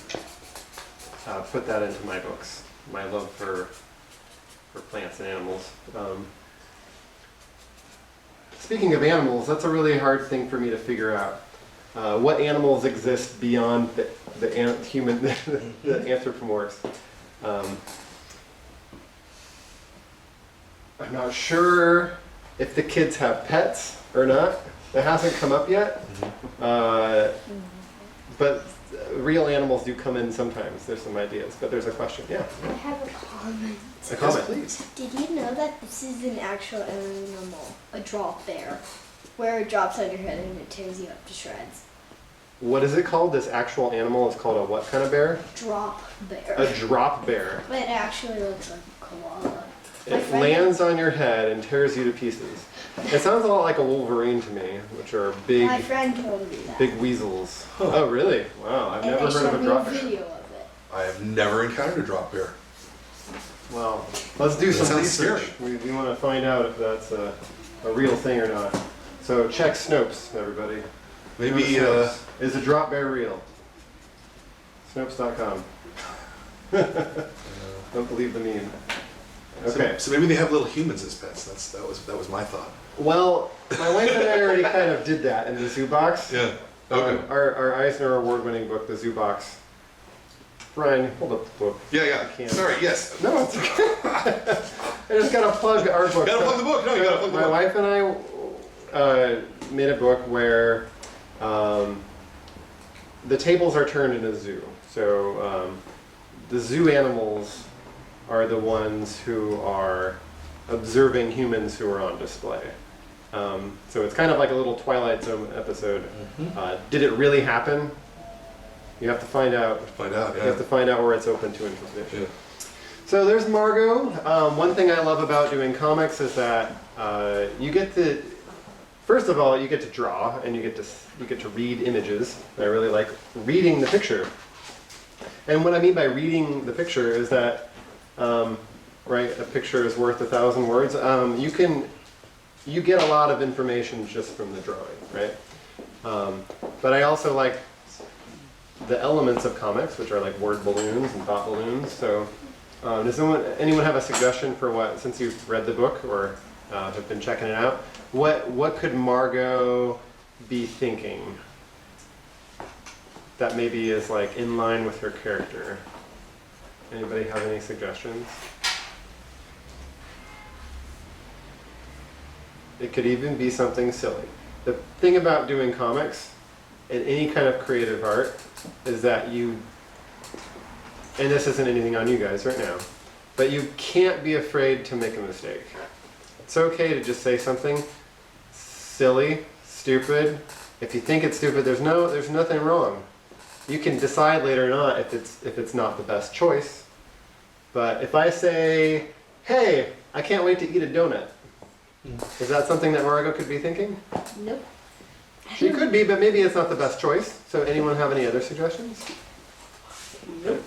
to put that into my books, my love for plants and animals. Speaking of animals, that's a really hard thing for me to figure out. What animals exist beyond the human, the anthropomorphs? I'm not sure if the kids have pets or not. That hasn't come up yet. But real animals do come in sometimes. There's some ideas, but there's a question. Yeah. I have a comment. A comment. Yes, please. Did you know that this is an actual animal, a drop bear, where it drops on your head and it tears you up to shreds? What is it called? This actual animal is called a what kind of bear? Drop bear. A drop bear. But it actually looks like a koala. It lands on your head and tears you to pieces. It sounds a lot like a wolverine to me, which are big, My friend told me that. big weasels. Oh, really? Wow, I've and never they heard of showed a me drop a bear. video of it. I have never encountered a drop bear. Well, let's do That some sounds research. scary. We want to find out if that's a real thing or not. So check Snopes, everybody. Maybe Go to Snopes. Is a drop bear real? Snopes.com. Don't believe the meme. Okay. So maybe they have little humans as pets. That was my thought. Well, my wife and I already kind of did that in the Zoo Box. Yeah. Okay. Our Eisner Award-winning book, The Zoo Box. Brian, hold up the book. Yeah. can't. Sorry. Yes. No, it's okay. I just gotta plug our book. Gotta plug the book. No, you gotta plug the My book. wife and I made a book where the tables are turned in a zoo. So the zoo animals are the ones who are observing humans who are on display. So it's kind of like a little Twilight Zone episode. Did it really happen? You have to find out. Find out. You have to Yeah. find out where it's open to interpretation. Yeah. So there's Margot. One thing I love about doing comics is that you get to, first of all, you get to draw and you get to read images. I really like reading the picture. And what I mean by reading the picture is that, right, a picture is worth 1,000 words. You get a lot of information just from the drawing, right? But I also like the elements of comics, which are like word balloons and thought balloons. So does anyone have a suggestion for what, since you've read the book or have been checking it out, what could Margot be thinking that maybe is like in line with her character? Anybody have any suggestions? It could even be something silly. The thing about doing comics and any kind of creative art is that you, and this isn't anything on you guys right now, but you can't be afraid to make a mistake. It's okay to just say something silly, stupid. If you think it's stupid, there's nothing wrong. You can decide later on if it's not the best choice. But if I say, hey, I can't wait to eat a donut, is that something that Margot could be thinking? Nope. She could be, but maybe it's not the best choice. So anyone have any other suggestions? Nope.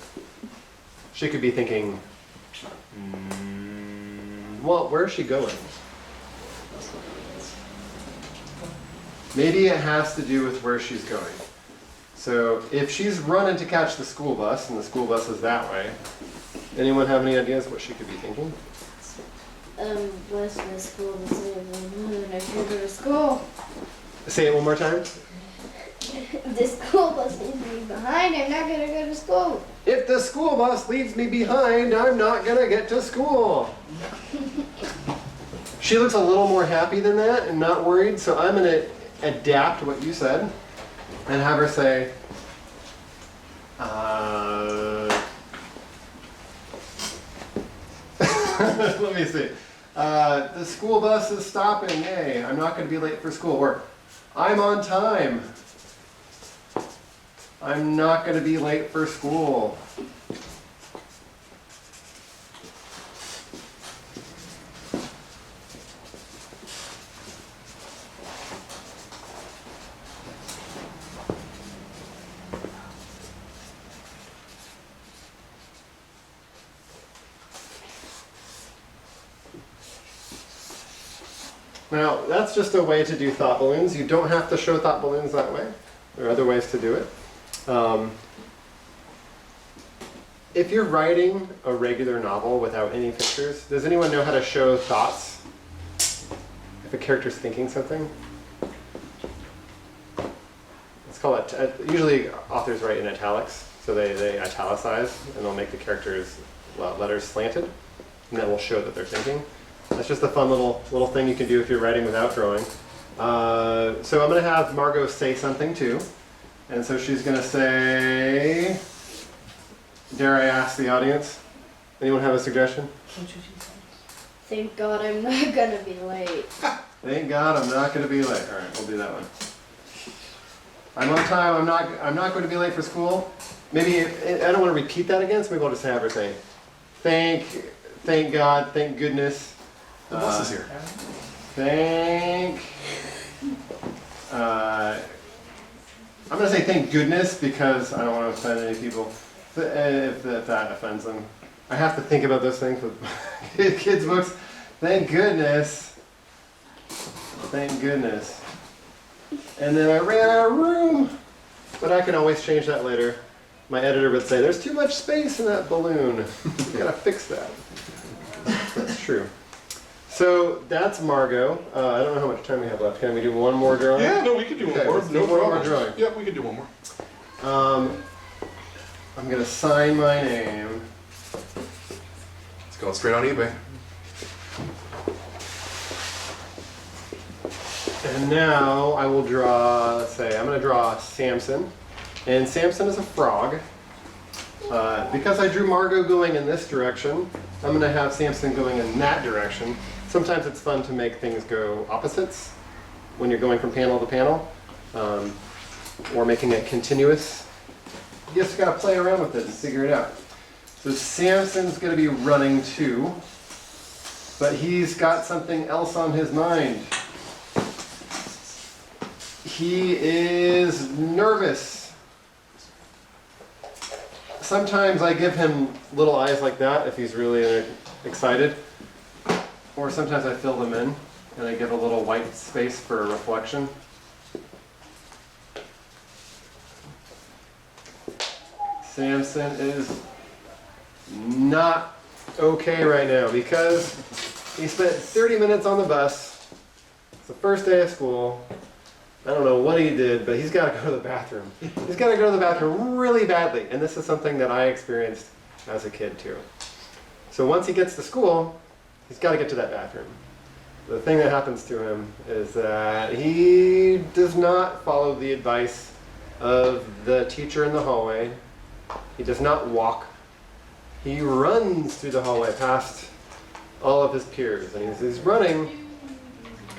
She could be thinking, well, where's she going? Maybe it has to do with where she's going. So if she's running to catch the school bus, and the school bus is that way, anyone have any ideas what she could be thinking? What's my school to say when I should go to school? Say it one more time. The school bus leaves me behind. I'm not gonna go to school. If the school bus leaves me behind, I'm not gonna get to school. She looks a little more happy than that and not worried, so I'm gonna adapt what you said and have her say, let me see. The school bus is stopping, yay, I'm not gonna be late for school. Or, I'm on time. I'm not gonna be late for school. Now, that's just a way to do thought balloons. You don't have to show thought balloons that way. There are other ways to do it. If you're writing a regular novel without any pictures, does anyone know how to show thoughts? If a character's thinking something? Let's call it, usually authors write in italics, so they italicize, and they'll make the characters' letters slanted, and that will show that they're thinking. That's just a fun little thing you can do if you're writing without drawing. So I'm going to have Margot say something too. And so she's going to say, dare I ask the audience? Anyone have a suggestion? Thank God I'm not gonna be late. Thank God I'm not going to be late. All right, we'll do that one. I'm on time. I'm not going to be late for school. Maybe I don't want to repeat that again, so maybe I'll just have her say, thank God, thank goodness. The bus is here. I'm going to say thank goodness because I don't want to offend any people. If that offends them. I have to think about those things with kids' books. Thank goodness. Thank goodness. And then I ran out of room. But I can always change that later. My editor would say, there's too much space in that balloon. You gotta fix that. That's true. So that's Margot. I don't know how much time we have left. Can we do one more drawing? Yeah, no, we can do Okay, one more. let's No do one more problem. drawing. Yeah, we can do one more. I'm gonna sign my name. It's going straight on eBay. And now I will draw, let's say, I'm gonna draw Samson. And Samson is a frog. Because I drew Margot going in this direction, I'm gonna have Samson going in that direction. Sometimes it's fun to make things go opposites when you're going from panel to panel, or making it continuous. You just gotta play around with it and figure it out. So Samson's gonna be running too, but he's got something else on his mind. He is nervous. sometimes I give him little eyes like that if he's really excited. Or sometimes I fill them in and I give a little white space for a reflection. Samson is not okay right now because he spent 30 minutes on the bus. It's the first day of school. I don't know what he did, but he's got to go to the bathroom. He's got to go to the bathroom really badly, and this is something that I experienced as a kid too. So once he gets to school, he's got to get to that bathroom. The thing that happens to him is that he does not follow the advice of the teacher in the hallway. He does not walk. He runs through the hallway past all of his peers, and he's running.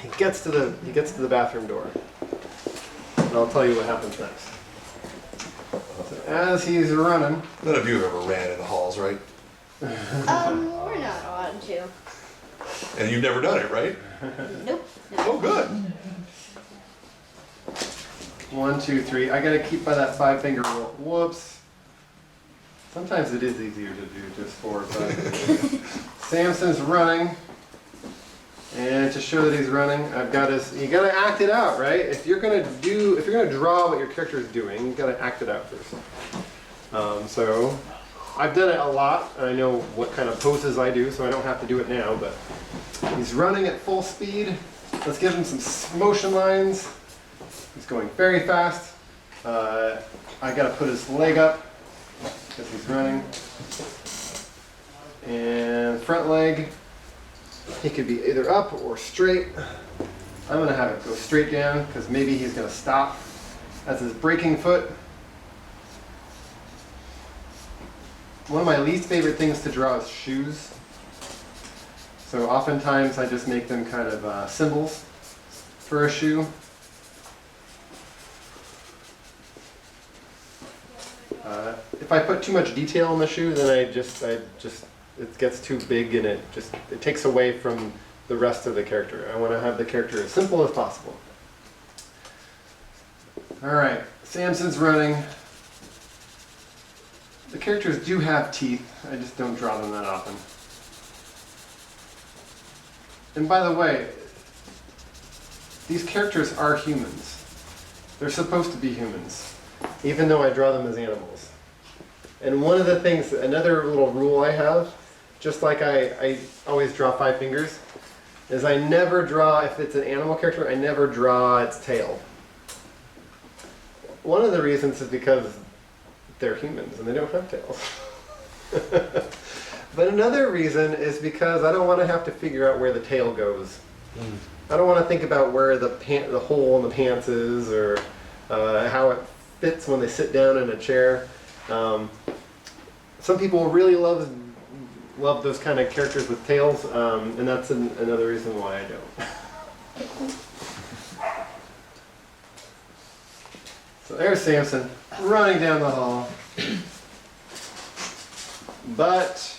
He gets to the bathroom door. And I'll tell you what happens next. So as he's running, None of you have ever ran in the halls, right? We're not allowed to. And you've never done it, right? Nope. Oh, good. 1, 2, 3. I gotta keep by that 5-finger rule. Whoops. Sometimes it is easier to do just 4, but Samson's running. And to show that he's running, I've got his, you gotta act it out, right? If you're gonna draw what your character is doing, you gotta act it out first. So I've done it a lot, and I know what kind of poses I do, so I don't have to do it now, but he's running at full speed. Let's give him some motion lines. He's going very fast. I gotta put his leg up because he's running. And front leg, he could be either up or straight. I'm gonna have it go straight down because maybe he's gonna stop. That's his braking foot. One of my least favorite things to draw is shoes. So oftentimes I just make them kind of symbols for a shoe. If I put too much detail in the shoe, then it gets too big and it takes away from the rest of the character. I want to have the character as simple as possible. Alright, Samson's running. The characters do have teeth, I just don't draw them that often. And by the way, these characters are humans. They're supposed to be humans, even though I draw them as animals. And one of the things, another little rule I have, just like I always draw 5 fingers, is I never draw, if it's an animal character, I never draw its tail. One of the reasons is because they're humans and they don't have tails. But another reason is because I don't want to have to figure out where the tail goes. I don't want to think about where the hole in the pants is or how it fits when they sit down in a chair. Some people really love those kind of characters with tails, and that's another reason why I don't. So there's Samson running down the hall. But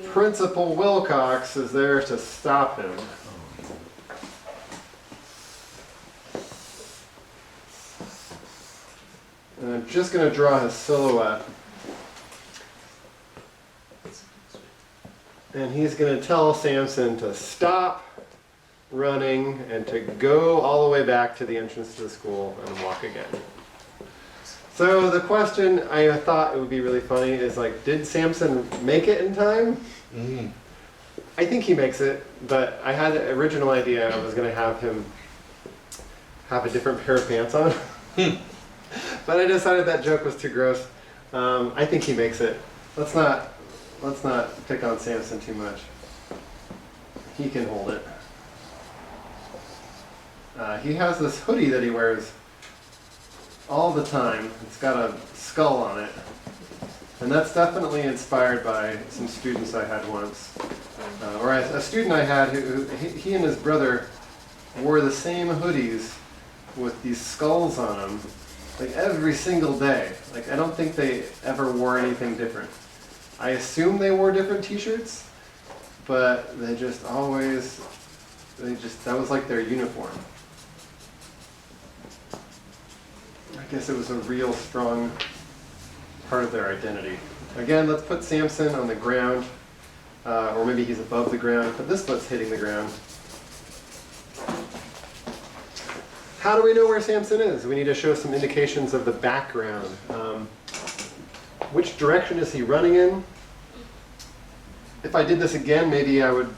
Principal Wilcox is there to stop him. And I'm just going to draw his silhouette. And he's going to tell Samson to stop running and to go all the way back to the entrance to the school and walk again. So the question I thought it would be really funny is like, did Samson make it in time? I think he makes it, but I had an original idea I was going to have him have a different pair of pants on. But I decided that joke was too gross. I think he makes it. Let's not pick on Samson too much. He can hold it. He has this hoodie that he wears all the time. It's got a skull on it. And that's definitely inspired by some students I had once. Or a student I had who he and his brother wore the same hoodies with these skulls on them, like every single day. Like I don't think they ever wore anything different. I assume they wore different t-shirts, but that was like their uniform. guess it was a real strong part of their identity. Again, let's put Samson on the ground, or maybe he's above the ground, but this foot's hitting the ground. How do we know where Samson is? We need to show some indications of the background. Which direction is he running in? If I did this again, maybe I would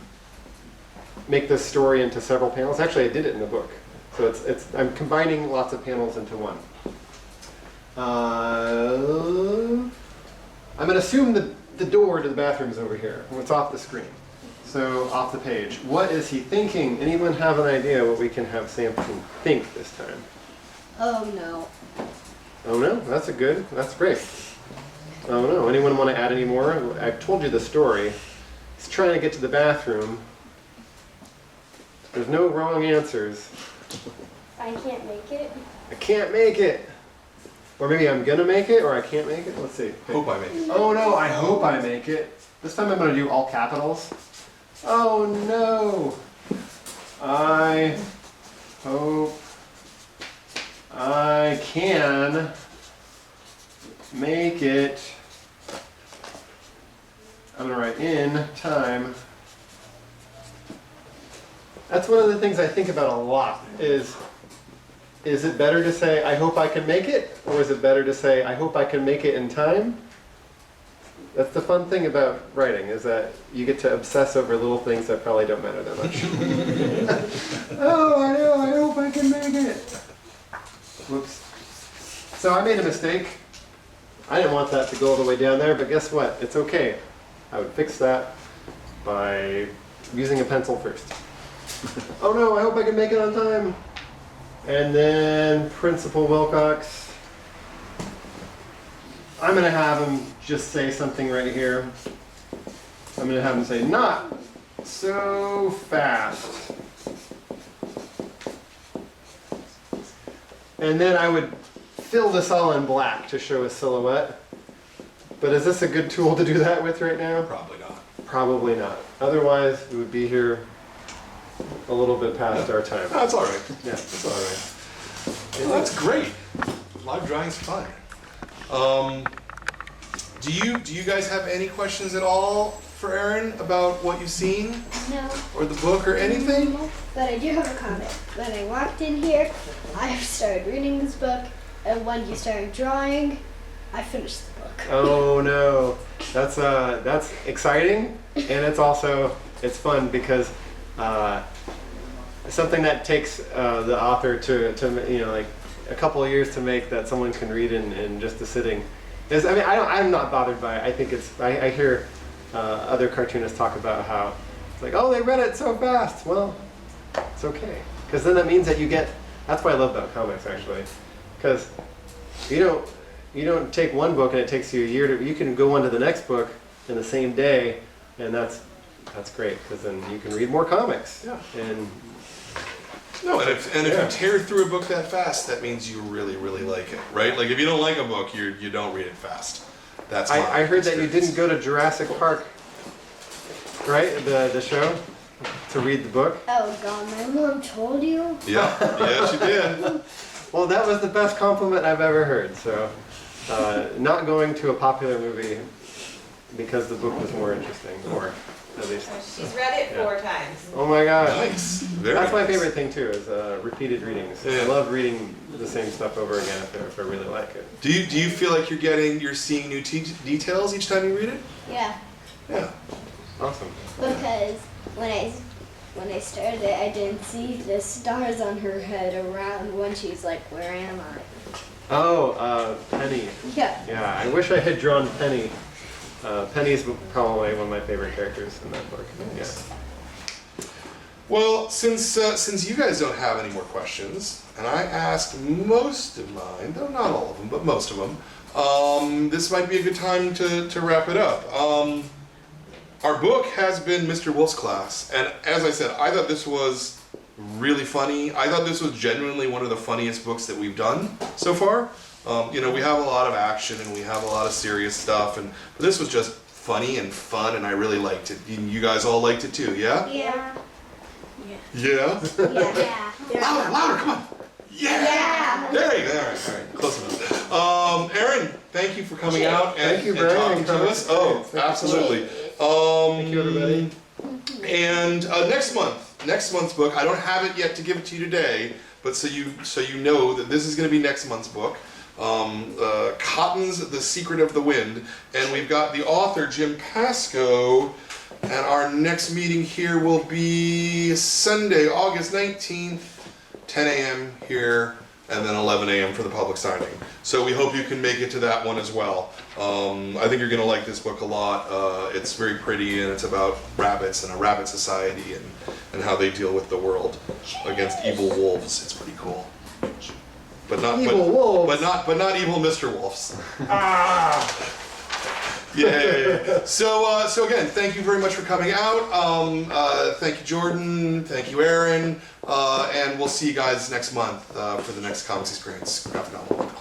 make this story into several panels. Actually, I did it in the book. So I'm combining lots of panels into one. I'm going to assume the door to the bathroom is over here. It's off the screen. So off the page. What is he thinking? Anyone have an idea what we can have Samson think this time? Oh no. Oh no, that's great. Oh no, anyone want to add any more? I've told you the story. He's trying to get to the bathroom. There's no wrong answers. I can't make it. I can't make it. Or maybe I'm gonna make it, or I can't make it. Let's see. Hope I make it. Oh no, I hope I make it. This time I'm gonna do all capitals. Oh no. I hope I can make it. I'm gonna write in time. That's one of the things I think about a lot is it better to say, I hope I can make it? Or is it better to say, I hope I can make it in time? That's the fun thing about writing, is that you get to obsess over little things that probably don't matter that much. Oh, I know, I hope I can make it. Whoops. So I made a mistake. I didn't want that to go all the way down there, but guess what? It's okay. I would fix that by using a pencil first. Oh no, I hope I can make it on time. And then Principal Wilcox. I'm going to have him just say something right here. I'm going to have him say, not so fast. And then I would fill this all in black to show a silhouette. But is this a good tool to do that with right now? Probably not. Probably not. Otherwise, we would be here a little bit past our time. No, that's all right. Yeah, it's all right. Well, that's great. Live drawing's fun. Do you guys have any questions at all for Aron about what you've seen No. or the book or anything? But I do have a comment. When I walked in here, I started reading this book, and when you started drawing, I finished the book. Oh no, that's exciting, and it's fun because something that takes the author to like a couple of years to make that someone can read in just a sitting. I'm not bothered by it. I think I hear other cartoonists talk about how it's like, oh, they read it so fast. Well, it's okay, because then that means that you get. That's what I love about comics, actually, because you don't take one book and it takes you a year to. You can go on to the next book in the same day, and that's great, because then you can read more comics. Yeah. And No, if Yeah. you tear through a book that fast, that means you really, really like it, right? Like if you don't like a book, you don't read it fast. That's my I heard that you experience. didn't go to Jurassic Park, right? The show, to read the book. Oh God, my mom told you? Yeah, she did. Well, that was the best compliment I've ever heard. So, not going to a popular movie because the book was more interesting, or at least. She's read it Yeah. 4 times. Oh my gosh. Nice. Very That's my nice. favorite thing too, is repeated readings. Yeah. I love reading the same stuff over again if I really like it. Do you feel like you're seeing new details each time you read it? Yeah, Yeah. Awesome. because when I started it, I didn't see the stars on her head around when she's like, where am I? Oh, Penny. Yeah. Yeah, I wish I had drawn Penny. Penny's probably one of my favorite characters in that book. Yeah. Well, since you guys don't have any more questions, and I asked most of mine, though not all of them, but most of them, this might be a good time to wrap it up. Our book has been Mr. Wolf's Class, and as I said, I thought this was really funny. I thought this was genuinely one of the funniest books that we've done so far. We have a lot of action and we have a lot of serious stuff, but this was just funny and fun, and I really liked it. You guys all liked it too, yeah? Yeah. Yeah? Yeah. Louder, come on! Yeah! Yeah. There you go. All right. Close enough. Aaron, thank you for coming out and, Thank you, and Brian, talking and to Comics us. Oh, Experience. Thank you so much. absolutely. Thank you, everybody. And next month's book, I don't have it yet to give it to you today, but so you know that this is going to be next month's book. Cotton's The Secret of the Wind, and we've got the author Jim Pascoe, and our next meeting here will be Sunday, August 19th, 10 a.m. here, and then 11 a.m. for the public signing. So we hope you can make it to that one as well. I think you're going to like this book a lot. It's very pretty, and it's about rabbits and a rabbit society and how they deal with the world against evil wolves. It's pretty cool. But not Evil wolves. but not evil Mr. Wolves. Yeah. So again, thank you very much for coming out. Thank you, Jordan. Thank you, Aaron. And we'll see you guys next month for the next Comix Experience graphic novel.